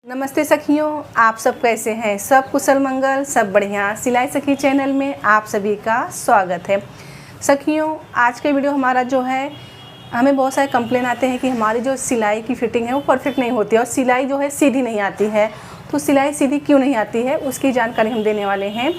नमस्ते सखियों, आप सब कैसे हैं? सब कुशल मंगल, सब बढ़िया। सिलाई सखी चैनल में आप सभी का स्वागत है। सखियों, आज के वीडियो हमारा जो है, हमें बहुत सारे कंप्लेन आते हैं कि हमारी जो सिलाई की फिटिंग है वो परफेक्ट नहीं होती है और सिलाई जो है सीधी नहीं आती है। तो सिलाई सीधी क्यों नहीं आती है उसकी जानकारी हम देने वाले हैं।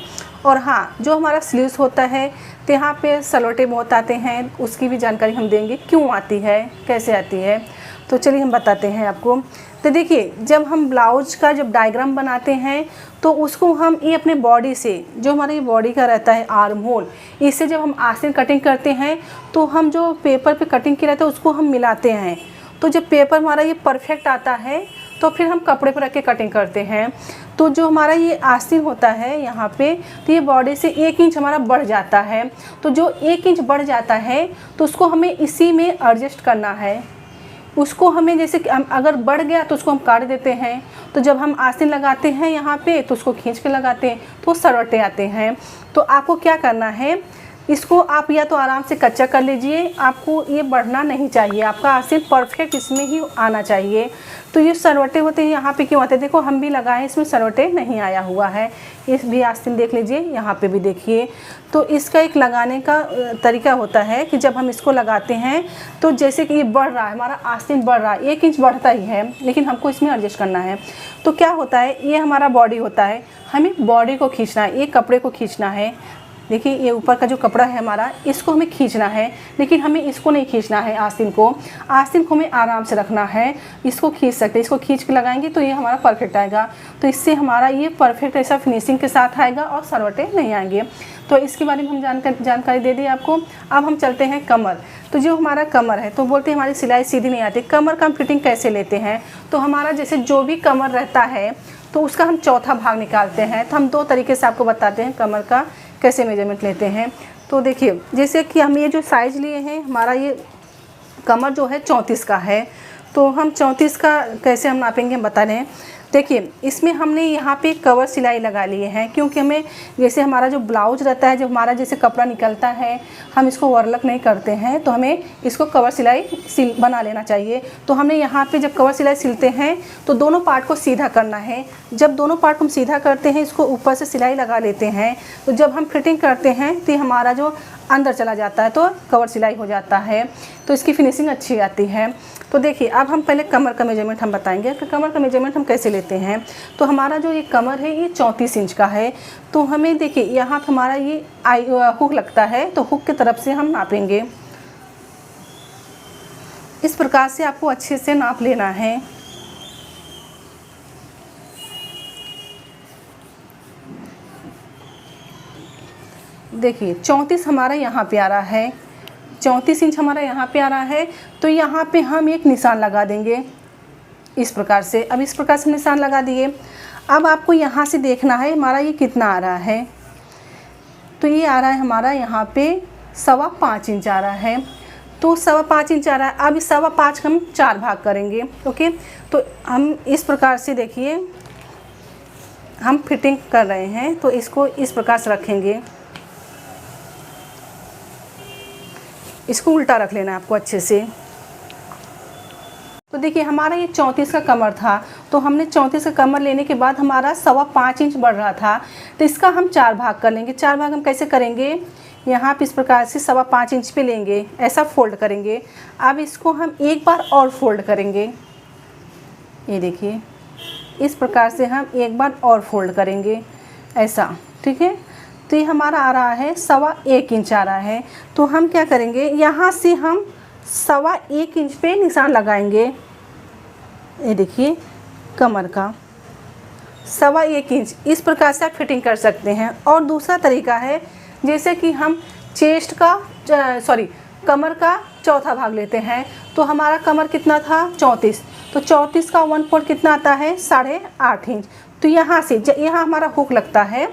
और हाँ, जो हमारा स्लीव्स होता है तो यहाँ पे सलोटे बहुत आते हैं, उसकी भी जानकारी हम देंगे, क्यों आती है, कैसे आती है। तो चलिए हम बताते हैं आपको। तो देखिए, जब हम ब्लाउज का जब डायग्राम बनाते हैं तो उसको हम ये अपने बॉडी से, जो हमारी बॉडी का रहता है आर्म होल, इससे जब हम आस्तीन कटिंग करते हैं तो हम जो पेपर पे कटिंग किया रहता है उसको हम मिलाते हैं। तो जब पेपर हमारा ये परफेक्ट आता है तो फिर हम कपड़े पर रख के कटिंग करते हैं। तो जो हमारा ये आस्तीन होता है यहाँ पे, तो ये बॉडी से 1 इंच हमारा बढ़ जाता है। तो जो 1 इंच बढ़ जाता है तो उसको हमें इसी में एडजस्ट करना है। उसको हमें जैसे कि अगर बढ़ गया तो उसको हम काट देते हैं। तो जब हम आस्तीन लगाते हैं यहाँ पे तो उसको खींच के लगाते हैं तो सरवटे आते हैं। तो आपको क्या करना है, इसको आप या तो आराम से कच्चा कर लीजिए, आपको ये बढ़ना नहीं चाहिए, आपका आस्तीन परफेक्ट इसमें ही आना चाहिए। तो ये सरवटे होते हैं यहाँ पे, क्यों आते हैं? देखो, हम भी लगाए, इसमें सरवटे नहीं आया हुआ है। इस भी आस्तीन देख लीजिए, यहाँ पे भी देखिए। तो इसका एक लगाने का तरीका होता है कि जब हम इसको लगाते हैं तो जैसे कि ये बढ़ रहा है, हमारा आस्तीन बढ़ रहा है, 1 इंच बढ़ता ही है, लेकिन हमको इसमें एडजस्ट करना है। तो क्या होता है, ये हमारा बॉडी होता है, हमें बॉडी को खींचना है, ये कपड़े को खींचना है। देखिए, ये ऊपर का जो कपड़ा है हमारा, इसको हमें खींचना है, लेकिन हमें इसको नहीं खींचना है। आस्तीन को हमें आराम से रखना है। इसको खींच सकते हैं, इसको खींच के लगाएंगे तो ये हमारा परफेक्ट आएगा। तो इससे हमारा ये परफेक्ट ऐसा फिनिशिंग के साथ आएगा और सरवटे नहीं आएंगे। तो इसके बारे में हम जानकारी दे दी आपको। अब हम चलते हैं कमर। तो जो हमारा कमर है, तो बोलते हैं हमारी सिलाई सीधी नहीं आती। कमर का हम फिटिंग कैसे लेते हैं? तो हमारा जैसे जो भी कमर रहता है तो उसका हम चौथा भाग निकालते हैं। तो हम 2 तरीके से आपको बताते हैं कमर का कैसे मेजरमेंट लेते हैं। तो देखिए, जैसे कि हम ये जो साइज़ लिए हैं, हमारा ये कमर जो है 34 का है। तो हम 34 का कैसे हम नापेंगे, हम बता रहे हैं। देखिए, इसमें हमने यहाँ पे कवर सिलाई लगा लिए हैं, क्योंकि हमें जैसे हमारा जो ब्लाउज रहता है, जब हमारा जैसे कपड़ा निकलता है, हम इसको ओवरलक नहीं करते हैं, तो हमें इसको कवर सिलाई बना लेना चाहिए। तो हमने यहाँ पे जब कवर सिलाई सिलते हैं तो दोनों पार्ट को सीधा करना है। जब दोनों पार्ट को हम सीधा करते हैं, इसको ऊपर से सिलाई लगा लेते हैं, तो जब हम फिटिंग करते हैं तो हमारा जो अंदर चला जाता है तो कवर सिलाई हो जाता है, तो इसकी फिनिशिंग अच्छी आती है। तो देखिए, अब हम पहले कमर का मेजरमेंट हम बताएंगे कि कमर का मेजरमेंट हम कैसे लेते हैं। तो हमारा जो ये कमर है ये 34 इंच का है। तो हमें देखिए, यहाँ पर हमारा ये हुक लगता है, तो हुक की तरफ से हम नापेंगे। इस प्रकार से आपको अच्छे से नाप लेना है। देखिए, 34 हमारा यहाँ पे आ रहा है, 34 इंच हमारा यहाँ पे आ रहा है। तो यहाँ पे हम एक निशान लगा देंगे इस प्रकार से। अब इस प्रकार से निशान लगा दिए। अब आपको यहाँ से देखना है हमारा ये कितना आ रहा है। तो ये आ रहा है हमारा यहाँ पे 5.25 इंच आ रहा है। तो 5.25 इंच आ रहा है। अब इस 5.25 का हम 4 भाग करेंगे। ओके, तो हम इस प्रकार से देखिए, हम फिटिंग कर रहे हैं, तो इसको इस प्रकार से रखेंगे। इसको उल्टा रख लेना है आपको अच्छे से। तो देखिए, हमारा ये 34 का कमर था, तो हमने 34 का कमर लेने के बाद हमारा 5.25 इंच बढ़ रहा था, तो इसका हम 4 भाग कर लेंगे। 4 भाग हम कैसे करेंगे, यहाँ पे इस प्रकार से 5.25 इंच पे लेंगे, ऐसा फोल्ड करेंगे। अब इसको हम एक बार और फोल्ड करेंगे। ये देखिए, इस प्रकार से हम एक बार और फोल्ड करेंगे, ऐसा। ठीक है, तो ये हमारा आ रहा है 1.25 इंच आ रहा है। तो हम क्या करेंगे, यहाँ से हम 1.25 इंच पे निशान लगाएंगे। ये देखिए, कमर का 1.25 इंच, इस प्रकार से आप फिटिंग कर सकते हैं। और दूसरा तरीका है, जैसे कि हम चेस्ट का कमर का चौथा भाग लेते हैं। तो हमारा कमर कितना था, 34। तो 34 का 1/4 कितना आता है, 8.5 इंच। तो यहाँ से यहाँ हमारा हुक लगता है,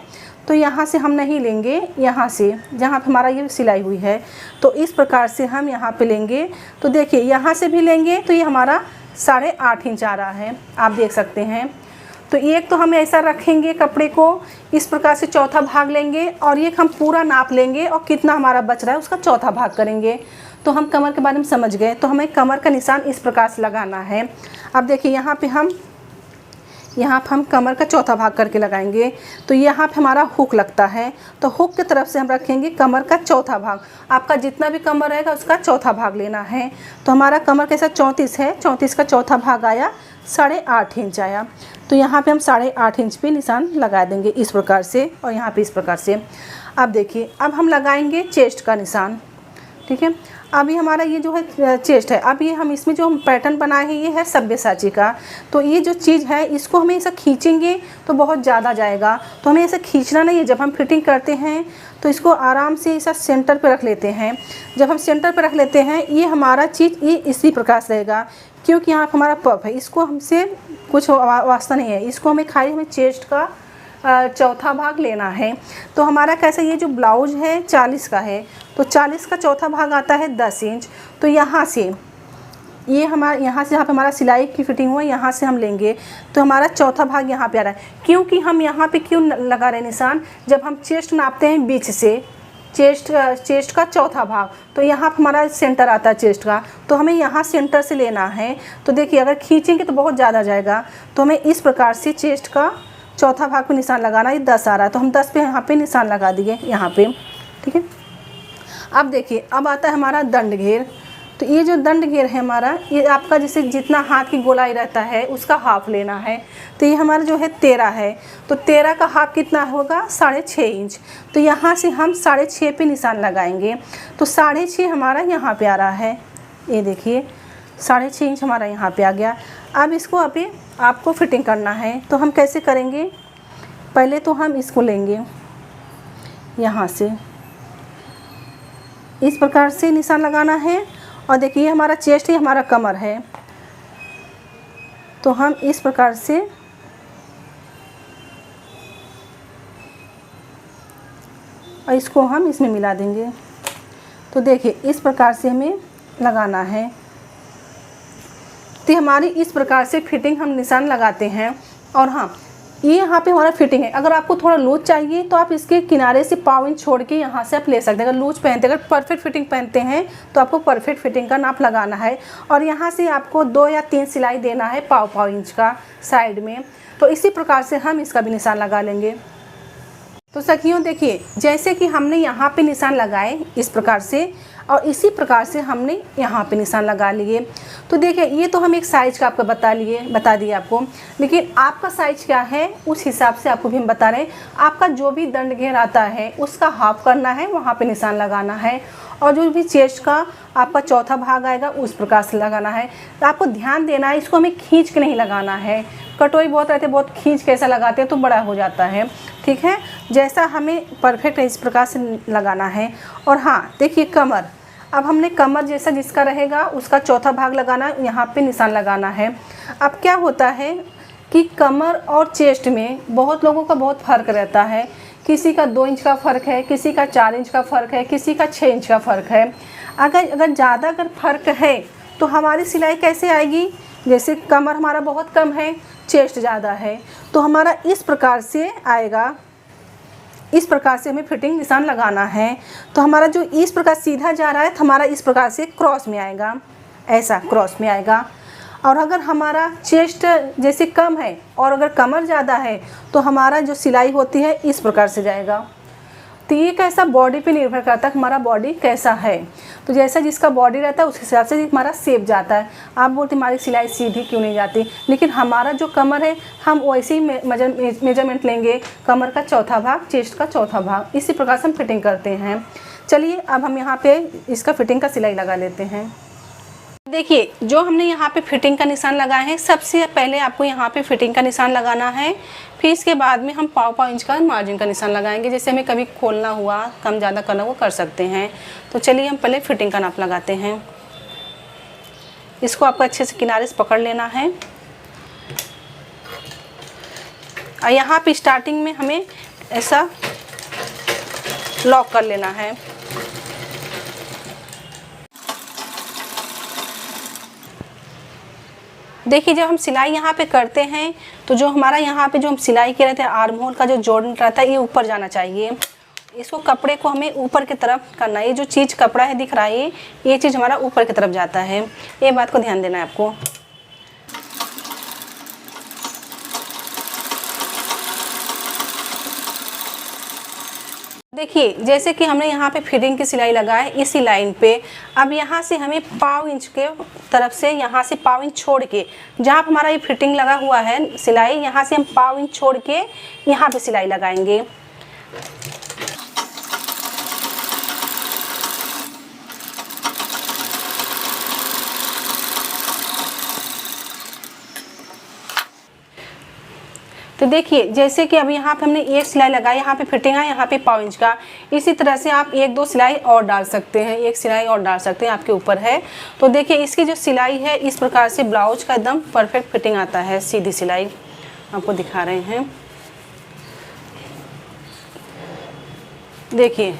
तो यहाँ से हम नहीं लेंगे, यहाँ से जहाँ पे हमारा ये सिलाई हुई है, तो इस प्रकार से हम यहाँ पे लेंगे। तो देखिए, यहाँ से भी लेंगे तो ये हमारा 8.5 इंच आ रहा है, आप देख सकते हैं। तो एक तो हम ऐसा रखेंगे कपड़े को, इस प्रकार से चौथा भाग लेंगे, और एक हम पूरा नाप लेंगे और कितना हमारा बच रहा है उसका चौथा भाग करेंगे। तो हम कमर के बारे में समझ गए। तो हमें कमर का निशान इस प्रकार से लगाना है। अब देखिए, यहाँ पे हम यहाँ पर हम कमर का चौथा भाग करके लगाएंगे। तो यहाँ पे हमारा हुक लगता है, तो हुक की तरफ से हम रखेंगे कमर का चौथा भाग। आपका जितना भी कमर रहेगा उसका चौथा भाग लेना है। तो हमारा कमर कैसा 34 है, 34 का चौथा भाग आया 8.5 इंच आया। तो यहाँ पे हम 8.5 इंच पे निशान लगा देंगे इस प्रकार से, और यहाँ पे इस प्रकार से। अब देखिए, अब हम लगाएंगे चेस्ट का निशान, ठीक है। अभी हमारा ये जो है चेस्ट है, अब ये हम इसमें जो हम पैटर्न बनाए हैं ये है सब्यसाची का। तो ये जो चीज़ है इसको हमें ऐसा खींचेंगे तो बहुत ज़्यादा जाएगा, तो हमें ऐसा खींचना नहीं है। जब हम फिटिंग करते हैं तो इसको आराम से ऐसा सेंटर पे रख लेते हैं। जब हम सेंटर पे रख लेते हैं ये हमारा चीज़ ये इसी प्रकार से रहेगा, क्योंकि यहाँ हमारा पफ है, इसको हमसे कुछ वास्ता नहीं है। इसको हमें खाली हमें चेस्ट का चौथा भाग लेना है। तो हमारा कैसे, ये जो ब्लाउज है 40 का है, तो 40 का चौथा भाग आता है 10 इंच। तो यहाँ से ये हमारा, यहाँ से जहाँ पे हमारा सिलाई की फिटिंग हुआ यहाँ से हम लेंगे, तो हमारा चौथा भाग यहाँ पे आ रहा है। क्योंकि हम यहाँ पे क्यों लगा रहे निशान, जब हम चेस्ट नापते हैं बीच से, चेस्ट का चौथा भाग, तो यहाँ हमारा सेंटर आता है चेस्ट का, तो हमें यहाँ सेंटर से लेना है। तो देखिए, अगर खींचेंगे तो बहुत ज़्यादा जाएगा, तो हमें इस प्रकार से चेस्ट का चौथा भाग पे निशान लगाना। ये 10 आ रहा है, तो हम 10 पे यहाँ पे निशान लगा दिए यहाँ पे, ठीक है। अब देखिए, अब आता है हमारा दंड घेर। तो ये जो दंड घेर है हमारा, ये आपका जैसे जितना हाथ की गोलाई रहता है उसका हाफ लेना है। तो ये हमारा जो है 13 है, तो 13 का हाफ कितना होगा 6.5 इंच। तो यहाँ से हम 6.5 पे निशान लगाएंगे। तो 6.5 हमारा यहाँ पे आ रहा है, ये देखिए 6.5 इंच हमारा यहाँ पे आ गया। अब इसको अभी आपको फिटिंग करना है, तो हम कैसे करेंगे, पहले तो हम इसको लेंगे यहाँ से, इस प्रकार से निशान लगाना है। और देखिए हमारा चेस्ट है, हमारा कमर है, तो हम इस प्रकार से और इसको हम इसमें मिला देंगे। तो देखिए इस प्रकार से हमें लगाना है। तो हमारी इस प्रकार से फिटिंग हम निशान लगाते हैं। और हाँ, ये यहाँ पे हमारा फिटिंग है। अगर आपको थोड़ा लूज चाहिए तो आप इसके किनारे से 1/4 इंच छोड़ के यहाँ से आप ले सकते हैं। अगर लूज पहनते, अगर परफेक्ट फिटिंग पहनते हैं तो आपको परफेक्ट फिटिंग का नाप लगाना है। और यहाँ से आपको 2 या 3 सिलाई देना है 1/4 इंच का साइड में। तो इसी प्रकार से हम इसका भी निशान लगा लेंगे। तो सखियों देखिए, जैसे कि हमने यहाँ पे निशान लगाए इस प्रकार से, और इसी प्रकार से हमने यहाँ पे निशान लगा लिए। तो देखिए, ये तो हम एक साइज का आपको बता दिए आपको, लेकिन आपका साइज क्या है उस हिसाब से आपको भी हम बता रहे हैं। आपका जो भी दंड घेर आता है उसका हाफ करना है, वहाँ पे निशान लगाना है। और जो भी चेस्ट का आपका चौथा भाग आएगा उस प्रकार से लगाना है। तो आपको ध्यान देना है, इसको हमें खींच के नहीं लगाना है। कटोई बहुत रहते, बहुत खींच के ऐसा लगाते हैं तो बड़ा हो जाता है, ठीक है। जैसा हमें परफेक्ट इस प्रकार से लगाना है। और हाँ देखिए, कमर, अब हमने कमर जैसा जिसका रहेगा उसका चौथा भाग लगाना, यहाँ पे निशान लगाना है। अब क्या होता है कि कमर और चेस्ट में बहुत लोगों का बहुत फ़र्क रहता है। किसी का 2 इंच का फ़र्क है, किसी का 4 इंच का फ़र्क है, किसी का 6 इंच का फ़र्क है। अगर ज़्यादा फ़र्क है तो हमारी सिलाई कैसे आएगी, जैसे कमर हमारा बहुत कम है, चेस्ट ज़्यादा है, तो हमारा इस प्रकार से आएगा। इस प्रकार से हमें फिटिंग निशान लगाना है। तो हमारा जो इस प्रकार सीधा जा रहा है तो हमारा इस प्रकार से क्रॉस में आएगा, ऐसा क्रॉस में आएगा। और अगर हमारा चेस्ट जैसे कम है और अगर कमर ज़्यादा है तो हमारा जो सिलाई होती है इस प्रकार से जाएगा। तो ये कैसा बॉडी पे निर्भर करता है, हमारा बॉडी कैसा है। तो जैसा जिसका बॉडी रहता है उस हिसाब से हमारा शेप जाता है। आप बोलते हमारी सिलाई सीधी क्यों नहीं जाती, लेकिन हमारा जो कमर है हम वैसे ही मेजरमेंट लेंगे, कमर का चौथा भाग, चेस्ट का चौथा भाग, इसी प्रकार से हम फिटिंग करते हैं। चलिए अब हम यहाँ पे इसका फिटिंग का सिलाई लगा लेते हैं। देखिए, जो हमने यहाँ पे फिटिंग का निशान लगाए हैं, सबसे पहले आपको यहाँ पे फिटिंग का निशान लगाना है। फिर इसके बाद में हम 1/4 इंच का मार्जिन का निशान लगाएंगे। जैसे हमें कभी खोलना हुआ, कम ज़्यादा करना हुआ कर सकते हैं। तो चलिए हम पहले फिटिंग का नाप लगाते हैं। इसको आपको अच्छे से किनारे से पकड़ लेना है। और यहाँ पे स्टार्टिंग में हमें ऐसा लॉक कर लेना है। देखिए, जब हम सिलाई यहाँ पे करते हैं तो जो हमारा यहाँ पे जो हम सिलाई के रहते हैं, आर्म होल का जो जोड़ रहता है ये ऊपर जाना चाहिए। इसको कपड़े को हमें ऊपर की तरफ करना है। ये जो चीज़ कपड़ा है दिख रहा है, ये चीज़ हमारा ऊपर की तरफ जाता है। ये बात को ध्यान देना है आपको। देखिए जैसे कि हमने यहाँ पे फिटिंग की सिलाई लगाए इसी लाइन पे, अब यहाँ से हमें पाव इंच के तरफ से यहाँ से पाव इंच छोड़ के, जहाँ हमारा ये फिटिंग लगा हुआ है सिलाई, यहाँ से हम पाव इंच छोड़ के यहाँ पे सिलाई लगाएंगे। तो देखिए जैसे कि अभी यहाँ पे हमने एक सिलाई लगाई, यहाँ पे फिटिंग है, यहाँ पे पाव इंच का, इसी तरह से आप एक दो सिलाई और डाल सकते हैं, एक सिलाई और डाल सकते हैं, आपके ऊपर है। तो देखिए इसकी जो सिलाई है इस प्रकार से ब्लाउज का एकदम परफेक्ट फिटिंग आता है, सीधी सिलाई आपको दिखा रहे हैं। देखिए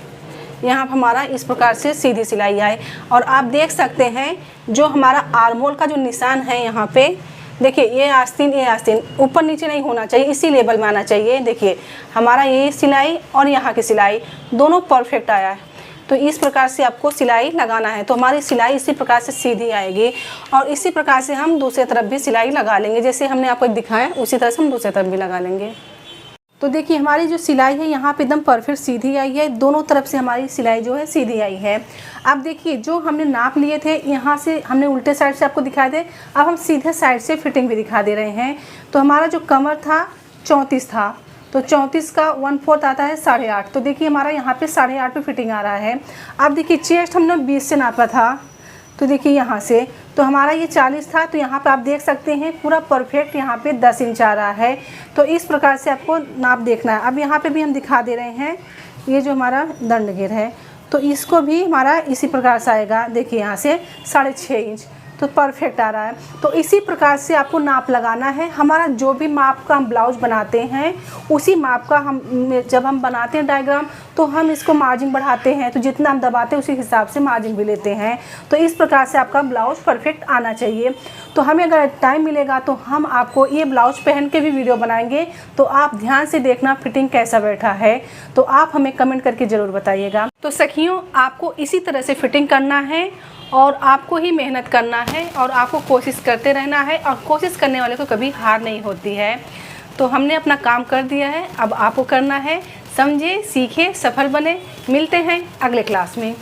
यहाँ पर हमारा इस प्रकार से सीधी सिलाई आए, और आप देख सकते हैं जो हमारा आर्महोल का जो निशान है यहाँ पे, देखिए ये आस्तीन ऊपर नीचे नहीं होना चाहिए, इसी लेवल में आना चाहिए। देखिए हमारा ये सिलाई और यहाँ की सिलाई दोनों परफेक्ट आया है। तो इस प्रकार से आपको सिलाई लगाना है, तो हमारी सिलाई इसी प्रकार से सीधी आएगी, और इसी प्रकार से हम दूसरी तरफ भी सिलाई लगा लेंगे। जैसे हमने आपको दिखाया उसी तरह से हम दूसरी तरफ भी लगा लेंगे। तो देखिए हमारी जो सिलाई है यहाँ पे एकदम परफेक्ट सीधी आई है, दोनों तरफ से हमारी सिलाई जो है सीधी आई है। अब देखिए जो हमने नाप लिए थे यहाँ से हमने उल्टे साइड से आपको दिखाए थे, अब हम सीधे साइड से फिटिंग भी दिखा दे रहे हैं। तो हमारा जो कमर था 34 था, तो 34 का 1/4 आता है 8.5। तो देखिए हमारा यहाँ पे 8.5 पे फिटिंग आ रहा है। अब देखिए चेस्ट हमने 20 से नापा था, तो देखिए यहाँ से तो हमारा ये 40 था, तो यहाँ पे आप देख सकते हैं पूरा परफेक्ट यहाँ पे 10 इंच आ रहा है। तो इस प्रकार से आपको नाप देखना है। अब यहाँ पे भी हम दिखा दे रहे हैं, ये जो हमारा दंड घेर है तो इसको भी हमारा इसी प्रकार से आएगा। देखिए यहाँ से 6.5 इंच, तो परफेक्ट आ रहा है। तो इसी प्रकार से आपको नाप लगाना है। हमारा जो भी माप का हम ब्लाउज बनाते हैं उसी माप का हम जब हम बनाते हैं डायग्राम, तो हम इसको मार्जिन बढ़ाते हैं, तो जितना हम दबाते हैं उसी हिसाब से मार्जिन भी लेते हैं। तो इस प्रकार से आपका ब्लाउज परफेक्ट आना चाहिए। तो हमें अगर टाइम मिलेगा तो हम आपको ये ब्लाउज पहन के भी वीडियो बनाएंगे, तो आप ध्यान से देखना फिटिंग कैसा बैठा है। तो आप हमें कमेंट करके ज़रूर बताइएगा। तो सखियों आपको इसी तरह से फिटिंग करना है, और आपको ही मेहनत करना है, और आपको कोशिश करते रहना है, और कोशिश करने वाले को कभी हार नहीं होती है। तो हमने अपना काम कर दिया है, अब आपको करना है। समझे, सीखे, सफल बने। मिलते हैं अगले क्लास में।